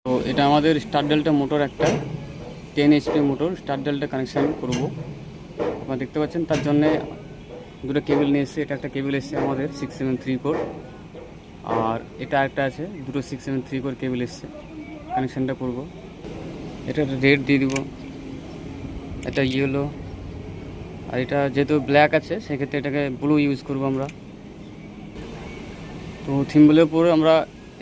তো এটা আমাদের স্টার ডেল্টা মোটর, একটা 10 HP motor star delta connection করব। আপনারা দেখতে পাচ্ছেন, তার জন্যে দুটো কেবল নিয়ে এসছে। এটা একটা কেবল এসছে আমাদের 673 কোর, আর এটা একটা আছে দুটো 673 কোর কেবল এসছে। কানেকশানটা করব। এটা রেড দিয়ে দিব, এটা ইয়েলো, আর এটা যেহেতু ব্ল্যাক আছে সেক্ষেত্রে এটাকে ব্লু ইউজ করব আমরা। তো থিম্বলের পরে আমরা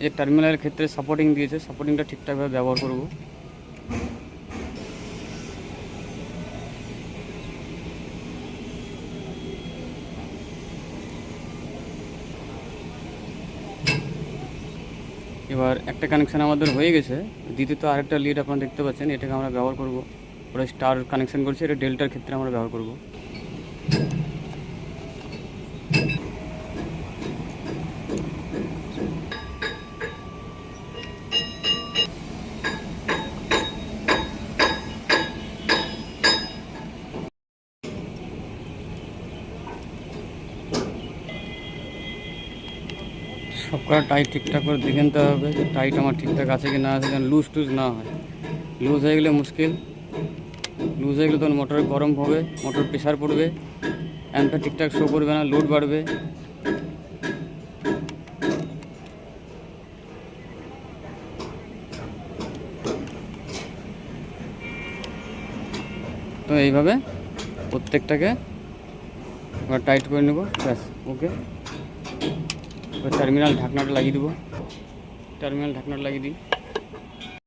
এই টার্মিনালের ক্ষেত্রে সাপোর্টিং দিয়েছে, সাপোর্টিংটা ঠিকঠাকভাবে ব্যবহার করব। এবার একটা কানেকশান আমাদের হয়ে গেছে, দ্বিতীয়ত আরেকটা লিড আপনারা দেখতে পাচ্ছেন, এটাকে আমরা ব্যবহার করব। ওরা স্টার কানেকশান করছে, এটা ডেল্টার ক্ষেত্রে আমরা ব্যবহার করব। সবকটা টাইট ঠিকঠাক করে দেখে নিতে হবে যে টাইট আমার ঠিকঠাক আছে কি না আছে, যেন লুজ টুজ না হয়। লুজ হয়ে গেলে মুশকিল, লুজ হয়ে গেলে তখন মোটর গরম হবে, মোটর প্রেশার পড়বে, অ্যাম্পটা ঠিকঠাক শো করবে না, লোড বাড়বে। তো এইভাবে প্রত্যেকটাকে আমরা টাইট করে নেব, ব্যাস ওকে। টার্মিনাল ঢাকনাটা লাগিয়ে দেবো, টার্মিনাল ঢাকনাটা লাগিয়ে দিই।